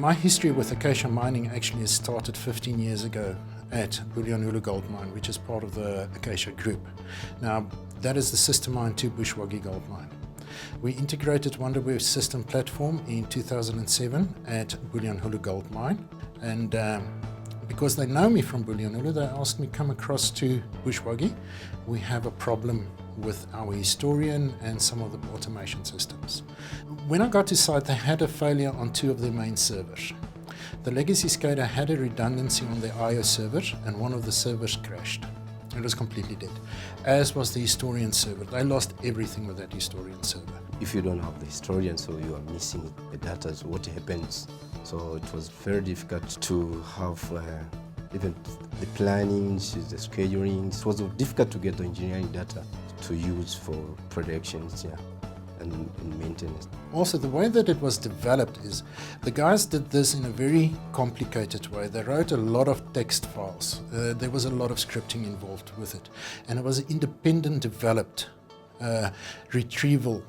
My history with Acacia Mining actually started 15 years ago at Bulyanhulu Gold Mine, which is part of the Acacia Group. Now, that is the sister mine to Buzwagi Gold Mine. We integrated Wonderware system platform in 2007 at Bulyanhulu Gold Mine, and because they know me from Bulyanhulu, they asked me to come across to Buzwagi. We have a problem with our historian and some of the automation systems. When I got to site, they had a failure on two of their main servers. The legacy SCADA had a redundancy on their IO server, and one of the servers crashed. It was completely dead, as was the historian server. They lost everything with that historian server. If you don't have the historian, so you are missing the data, so what happens? So it was very difficult to have even the planning, the scheduling. It was difficult to get the engineering data to use for productions, and maintenance. Also, the way that it was developed is the guys did this in a very complicated way. They wrote a lot of text files. There was a lot of scripting involved with it, and it was an independent developed retrieval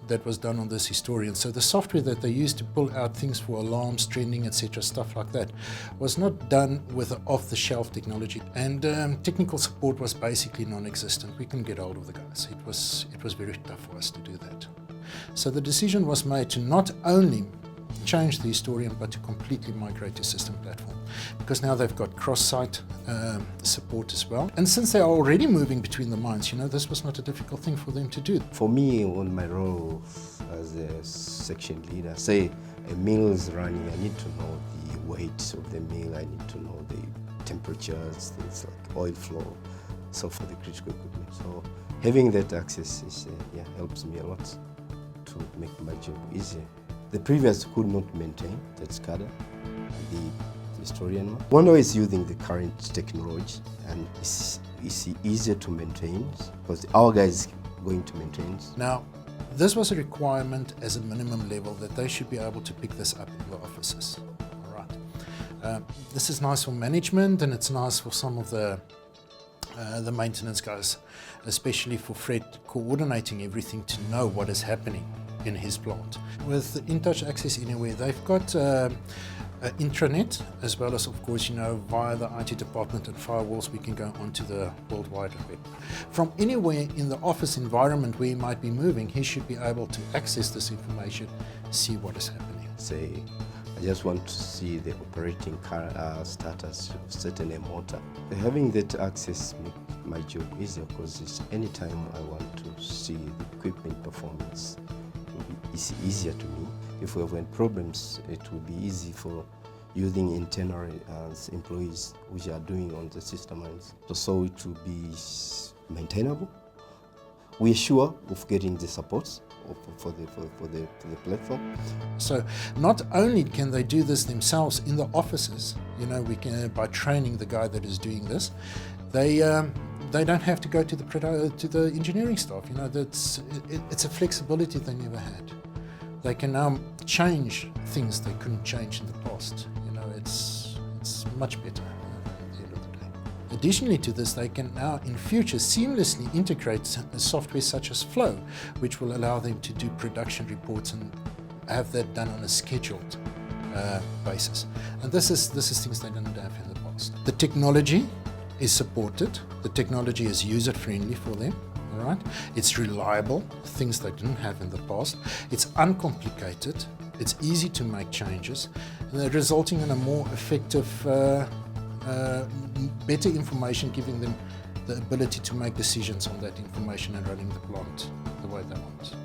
that was done on this historian. So the software that they used to pull out things for alarms, trending, etc., stuff like that, was not done with off-the-shelf technology. And technical support was basically non-existent. We couldn't get hold of the guys. It was very tough for us to do that. So the decision was made to not only change the historian, but to completely migrate to system platform, because now they've got cross-site support as well. And since they are already moving between the mines, this was not a difficult thing for them to do. For me, on my role as a section leader, say a mill is running, I need to know the weight of the mill, I need to know the temperatures, things like oil flow, so for the critical equipment. So having that access is, helps me a lot to make my job easier. The previous could not maintain that SCADA, the historian. Wonderware is using the current technology, and it's easier to maintain because our guys going to maintain. Now, this was a requirement as a minimum level that they should be able to pick this up in the offices. All right. This is nice for management, and it's nice for some of the maintenance guys, especially for Fred coordinating everything to know what is happening in his plant. With InTouch Access Anywhere, they've got an intranet, as well as, of course, via the IT department and firewalls, we can go onto the World Wide Web. From anywhere in the office environment where he might be moving, he should be able to access this information, see what is happening. Say, I just want to see the operating status of certain motor. Having that access makes my job easier, because it's anytime I want to see the equipment performance, it's easier to me. If we have any problems, it will be easy for using internal employees which are doing on the system lines. So it will be maintainable. We are sure of getting the support for the platform. So not only can they do this themselves in the offices, we can, by training the guy that is doing this, they don't have to go to the engineering staff. It's a flexibility they never had. They can now change things they couldn't change in the past. It's much better at the end of the day. Additionally to this, they can now in future seamlessly integrate software such as Flow, which will allow them to do production reports and have that done on a scheduled basis. And this is things they didn't have in the past. The technology is supported. The technology is user-friendly for them. All right. It's reliable, things they didn't have in the past. It's uncomplicated. It's easy to make changes, and they're resulting in a more effective, better information, giving them the ability to make decisions on that information and running the plant the way they want.